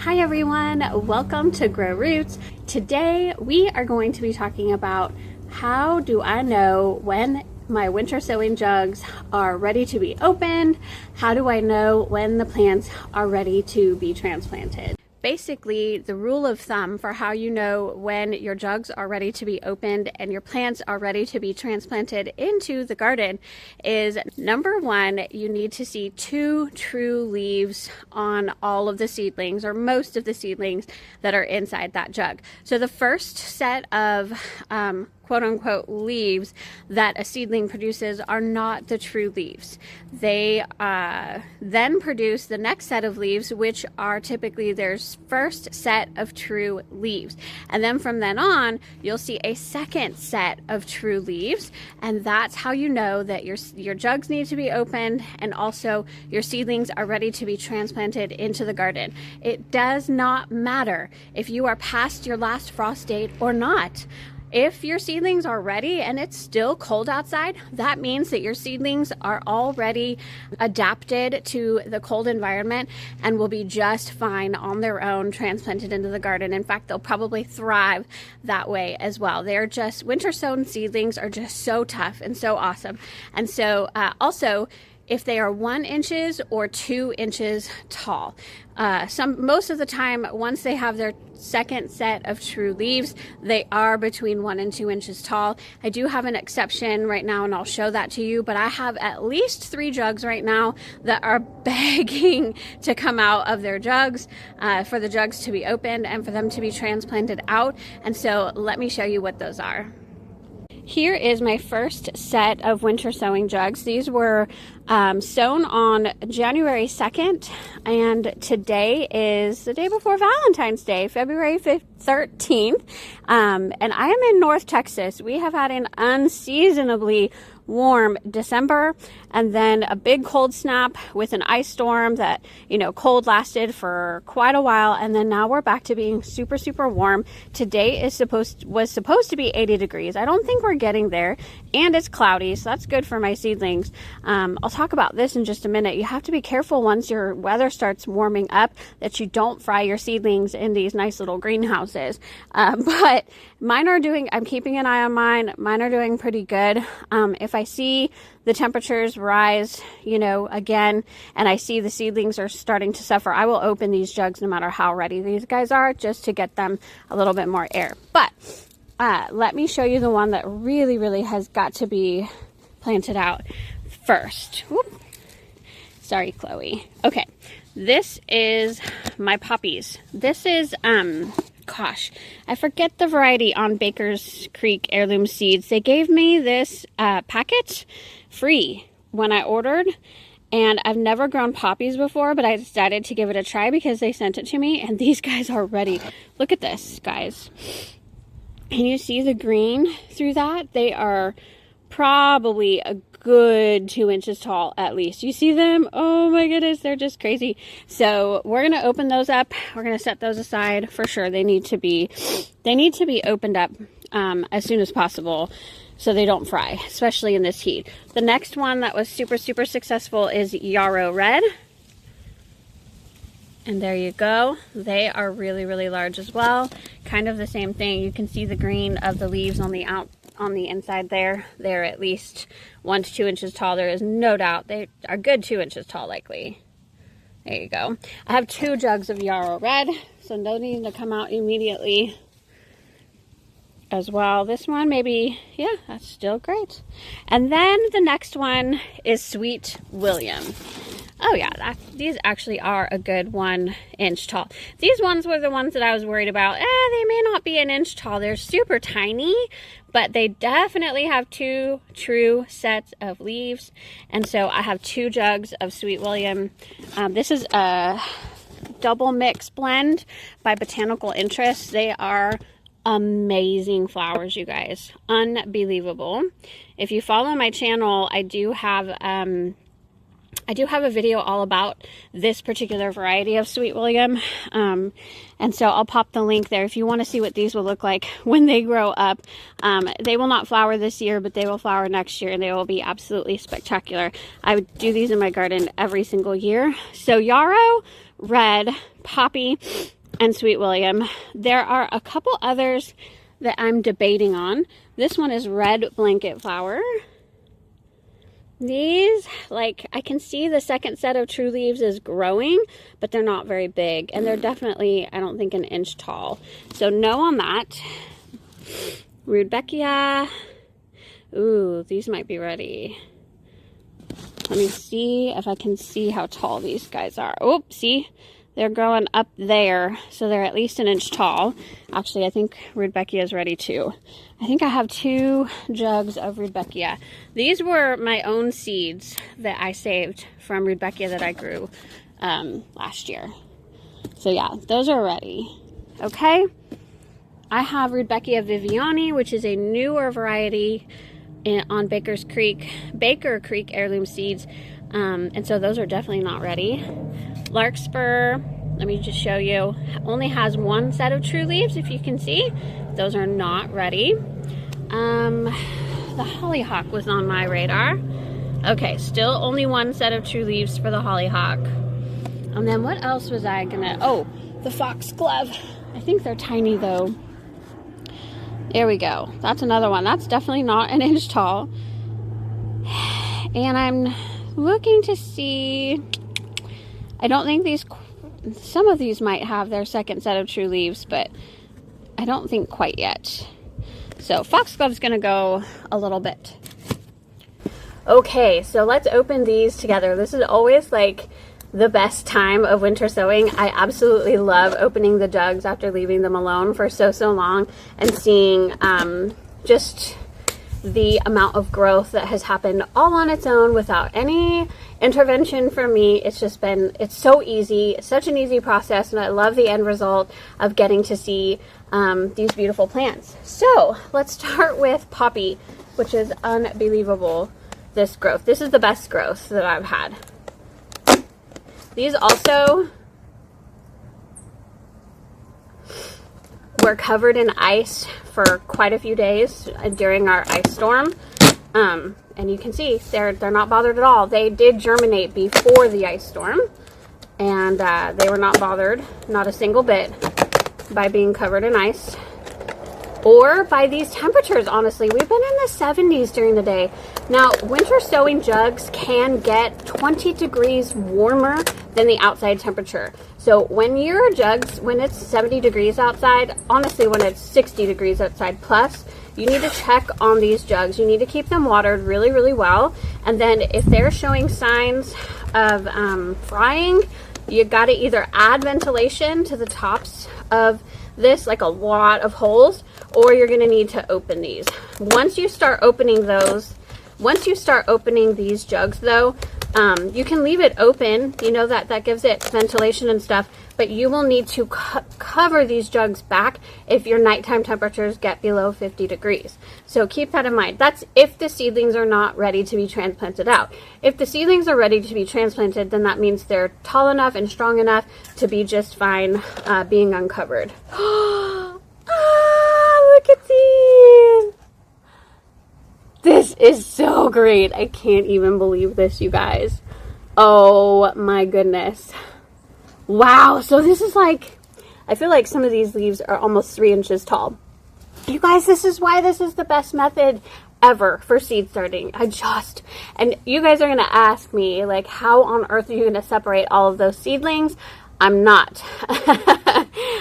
Hi everyone, welcome to Grow Roots. Today we are going to be talking about how do I know when my winter sowing jugs are ready to be opened? How do I know when the plants are ready to be transplanted? Basically, the rule of thumb for how you know when your jugs are ready to be opened and your plants are ready to be transplanted into the garden is, number one, you need to see 2 true leaves on all of the seedlings or most of the seedlings that are inside that jug. So the first set of quote-unquote leaves that a seedling produces are not the true leaves. They then produce the next set of leaves, which are typically their first set of true leaves. And then from then on, you'll see a second set of true leaves, and that's how you know that your jugs need to be opened and also your seedlings are ready to be transplanted into the garden. It does not matter if you are past your last frost date or not. If your seedlings are ready and it's still cold outside, that means that your seedlings are already adapted to the cold environment and will be just fine on their own transplanted into the garden. In fact, they'll probably thrive that way as well. They're just, winter sown seedlings are just so tough and so awesome. And so also, if they are 1 inches or 2 inches tall. Most of the time, once they have their second set of true leaves, they are between 1 and 2 inches tall. I do have an exception right now, and I'll show that to you, but I have at least 3 jugs right now that are begging to come out of their jugs, for the jugs to be opened and for them to be transplanted out. And so let me show you what those are. Here is my first set of winter sowing jugs. These were sown on January 2nd, and today is the day before Valentine's Day, February 13th, and I am in North Texas. We have had an unseasonably warm December and then a big cold snap with an ice storm that, cold lasted for quite a while, and then now we're back to being super, super warm. Today was supposed to be 80 degrees. I don't think we're getting there, and it's cloudy, so that's good for my seedlings. I'll talk about this in just a minute. You have to be careful once your weather starts warming up that you don't fry your seedlings in these nice little greenhouses. But mine are doing, I'm keeping an eye on mine. Mine are doing pretty good. If I see the temperatures rise, again, and I see the seedlings are starting to suffer, I will open these jugs no matter how ready these guys are, just to get them a little bit more air. But let me show you the one that really, really has got to be planted out first. Whoop. Sorry, Chloe. Okay, this is my poppies. This is, gosh, I forget the variety on Baker's Creek Heirloom Seeds. They gave me this packet free when I ordered, and I've never grown poppies before, but I decided to give it a try because they sent it to me, and these guys are ready. Look at this, guys. Can you see the green through that? They are probably a good 2 inches tall at least. You see them? Oh my goodness, they're just crazy. So we're going to open those up. We're going to set those aside for sure. They need to be opened up as soon as possible so they don't fry, especially in this heat. The next one that was super, super successful is Yarrow Red. And there you go. They are really, really large as well. Kind of the same thing. You can see the green of the leaves on the inside there. They're at least 1 to 2 inches tall. There is no doubt they are good 2 inches tall, likely. There you go. I have 2 jugs of Yarrow Red, so no need to come out immediately as well. This one, maybe, yeah, that's still great. And then the next one is Sweet William. Oh yeah, these actually are a good 1 inch tall. These ones were the ones that I was worried about. They may not be 1 inch tall. They're super tiny, but they definitely have 2 true sets of leaves. And so I have 2 jugs of Sweet William. This is a double mix blend by Botanical Interest. They are amazing flowers, you guys. Unbelievable. If you follow my channel, I do have a video all about this particular variety of Sweet William, and so I'll pop the link there if you want to see what these will look like when they grow up. They will not flower this year, but they will flower next year, and they will be absolutely spectacular. I would do these in my garden every single year. So Yarrow Red, Poppy, and Sweet William. There are a couple others that I'm debating on. This one is Red Blanket Flower. These, like, I can see the second set of true leaves is growing, but they're not very big. And they're definitely, I don't think, an inch tall. So no on that. Rudbeckia. Ooh, these might be ready. Let me see if I can see how tall these guys are. Oh, see? They're growing up there, so they're at least an inch tall. Actually, I think Rudbeckia is ready too. I think I have 2 jugs of Rudbeckia. These were my own seeds that I saved from Rudbeckia that I grew last year. So yeah, those are ready. Okay. I have Rudbeckia Viviani, which is a newer variety on Baker Creek heirloom seeds. And so those are definitely not ready. Larkspur, let me just show you, only has 1 set of true leaves, if you can see. Those are not ready. The hollyhock was on my radar. Okay, still only 1 set of true leaves for the hollyhock. And then what else was I gonna, oh, the foxglove. I think they're tiny though. There we go. That's another one. That's definitely not an inch tall. And I'm looking to see, I don't think these, some of these might have their second set of true leaves, but I don't think quite yet. So foxglove's gonna go a little bit. Okay, so let's open these together. This is always like the best time of winter sowing. I absolutely love opening the jugs after leaving them alone for so long and seeing just the amount of growth that has happened all on its own without any intervention from me. It's just been, it's so easy, it's such an easy process, and I love the end result of getting to see these beautiful plants. So let's start with Poppy, which is unbelievable, this growth. This is the best growth that I've had. These also were covered in ice for quite a few days during our ice storm. And you can see they're not bothered at all. They did germinate before the ice storm, and they were not bothered, not a single bit, by being covered in ice or by these temperatures. Honestly, we've been in the 70s during the day. Now, winter sowing jugs can get 20 degrees warmer than the outside temperature. So when your jugs, when it's 70 degrees outside, honestly, when it's 60 degrees outside plus, you need to check on these jugs. You need to keep them watered really, really well. And then if they're showing signs of frying, you got to either add ventilation to the tops of this, like a lot of holes, or you're going to need to open these. Once you start opening those, once you start opening these jugs though, you can leave it open, you know, that gives it ventilation and stuff, but you will need to cover these jugs back if your nighttime temperatures get below 50 degrees. So keep that in mind. That's if the seedlings are not ready to be transplanted out. If the seedlings are ready to be transplanted, then that means they're tall enough and strong enough to be just fine being uncovered. Ah, look at these! This is so great. I can't even believe this, you guys. Oh my goodness. Wow, so this is like, I feel like some of these leaves are almost 3 inches tall. You guys, this is why this is the best method ever for seed starting. And you guys are gonna ask me, like, how on earth are you gonna separate all of those seedlings? I'm not.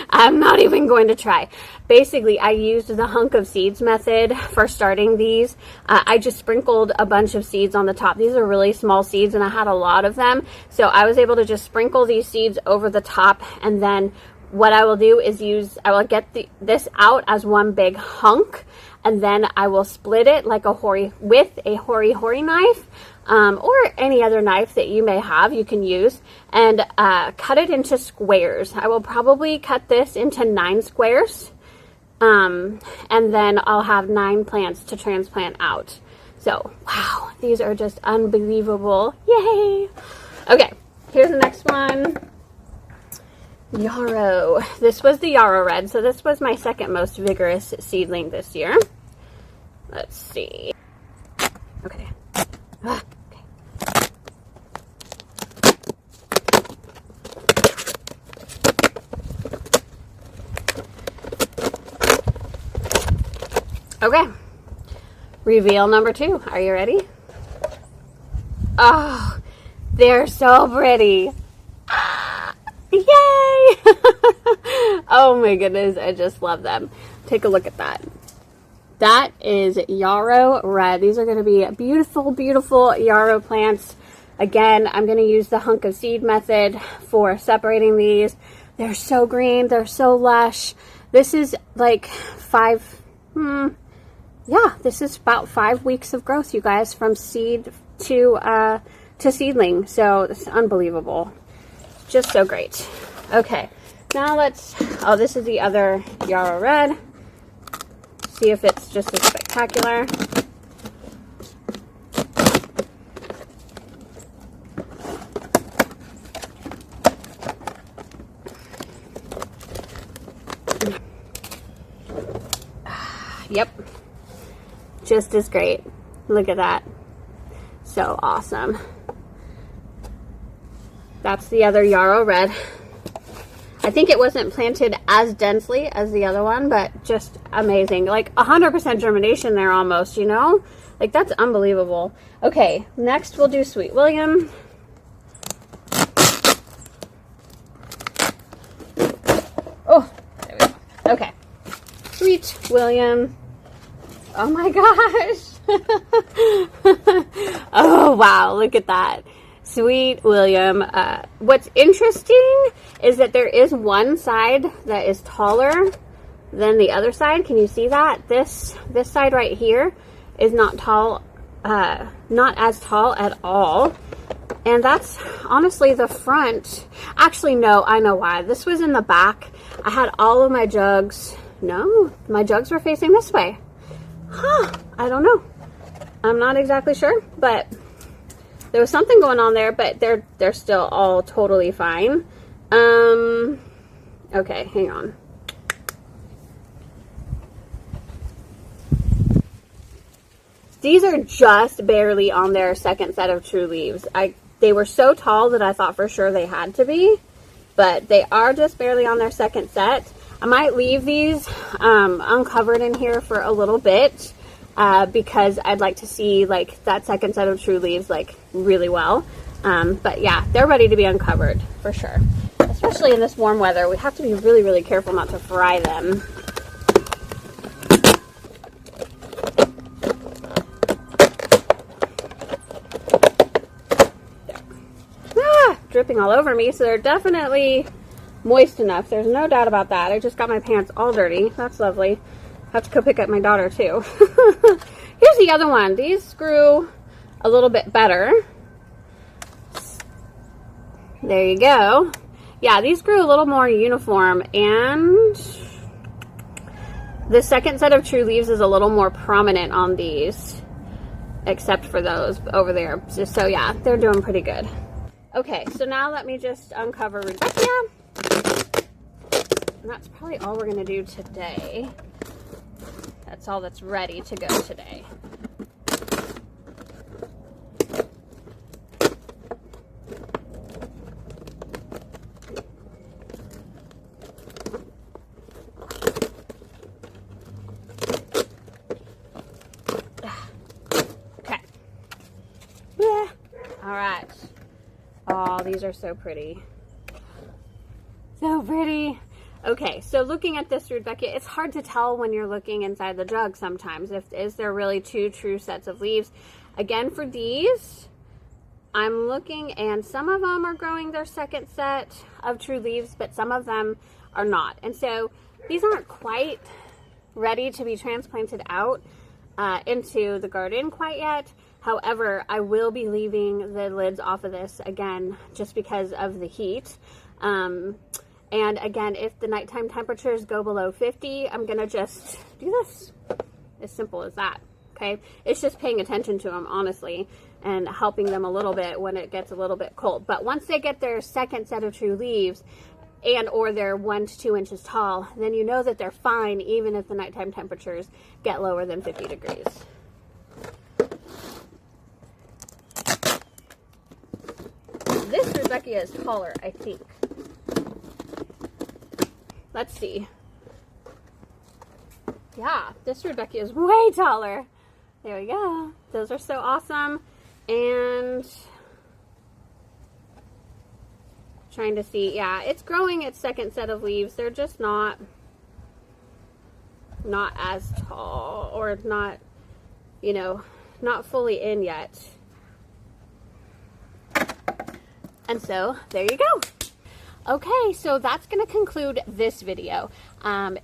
I'm not even going to try. Basically, I used the hunk of seeds method for starting these. I just sprinkled a bunch of seeds on the top. These are really small seeds, and I had a lot of them. So I was able to just sprinkle these seeds over the top, and then what I will do is I will get this out as one big hunk, and then I will split it like with a hori knife. Or any other knife that you may have, you can use, and cut it into squares. I will probably cut this into 9 squares, and then I'll have 9 plants to transplant out. So, wow, these are just unbelievable. Yay! Okay, here's the next one. Yarrow. This was the Yarrow Red, so this was my second most vigorous seedling this year. Let's see. Okay. Okay, reveal number 2. Are you ready? Oh, they're so pretty. Ah, yay! Oh my goodness, I just love them. Take a look at that. That is Yarrow red. These are going to be beautiful, beautiful Yarrow plants. Again, I'm going to use the hunk of seed method for separating these. They're so green. They're so lush. This is like this is about 5 weeks of growth, you guys, from seed to seedling. So it's unbelievable. Just so great. Okay, now this is the other Yarrow red. See if it's just as spectacular. Yep, just as great. Look at that. So awesome. That's the other Yarrow red. I think it wasn't planted as densely as the other one, but just amazing. Like 100% germination there almost, you know? Like that's unbelievable. Okay, next we'll do Sweet William. Oh, there we go. Okay. Sweet William. Oh my gosh. Oh wow, look at that. Sweet William. What's interesting is that there is one side that is taller than the other side. Can you see that? This side right here is not tall, not as tall at all. And that's honestly the front. Actually, no, I know why. This was in the back. I had all of my jugs. No, my jugs were facing this way. Huh, I don't know. I'm not exactly sure, but there was something going on there, but they're still all totally fine. Okay, hang on. These are just barely on their second set of true leaves. They were so tall that I thought for sure they had to be, but they are just barely on their second set. I might leave these uncovered in here for a little bit because I'd like to see like that second set of true leaves like really well. But yeah, they're ready to be uncovered for sure. Especially in this warm weather, we have to be really, really careful not to fry them. Dripping all over me, so they're definitely moist enough. There's no doubt about that. I just got my pants all dirty. That's lovely. I have to go pick up my daughter too. Here's the other one. These grew a little bit better. There you go. Yeah, these grew a little more uniform, and the second set of true leaves is a little more prominent on these, except for those over there. So yeah, they're doing pretty good. Okay, so now let me just uncover Rudbeckia. And that's probably all we're going to do today. That's all that's ready to go today. Okay. Yeah. All right. Oh, these are so pretty. So pretty. Okay, so looking at this Rudbeckia, it's hard to tell when you're looking inside the jug sometimes. Is there really two true sets of leaves? Again, for these, I'm looking and some of them are growing their second set of true leaves, but some of them are not. And so these aren't quite ready to be transplanted out into the garden quite yet. However, I will be leaving the lids off of this again just because of the heat. And again, if the nighttime temperatures go below 50, I'm going to just do this. As simple as that, okay? It's just paying attention to them, honestly, and helping them a little bit when it gets a little bit cold. But once they get their second set of true leaves, and or they're 1 to 2 inches tall, then you know that they're fine even if the nighttime temperatures get lower than 50 degrees. This Rudbeckia is taller, I think. Let's see. Yeah, this Rudbeckia is way taller. There we go. Those are so awesome. And trying to see, yeah, it's growing its second set of leaves. They're just not as tall, or not, you know, not fully in yet. And so there you go. Okay, so that's going to conclude this video.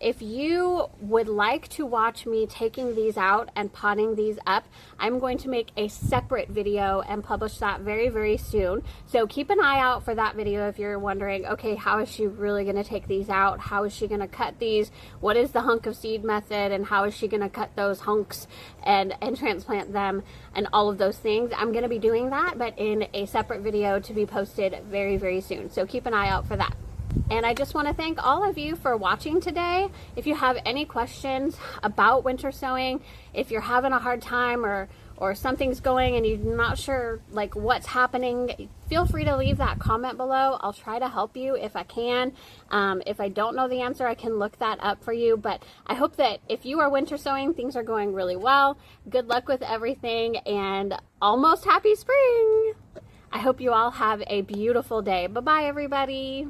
If you would like to watch me taking these out and potting these up, I'm going to make a separate video and publish that very, very soon. So keep an eye out for that video if you're wondering, okay, how is she really going to take these out? How is she going to cut these? What is the hunk of seed method? And how is she going to cut those hunks and transplant them and all of those things? I'm going to be doing that, but in a separate video to be posted very, very soon. So keep an eye out for that. And I just want to thank all of you for watching today. If you have any questions about winter sowing, if you're having a hard time or something's going and you're not sure like what's happening, feel free to leave that comment below. I'll try to help you if I can. If I don't know the answer, I can look that up for you. But I hope that if you are winter sowing, things are going really well. Good luck with everything, and almost happy spring. I hope you all have a beautiful day. Bye-bye, everybody.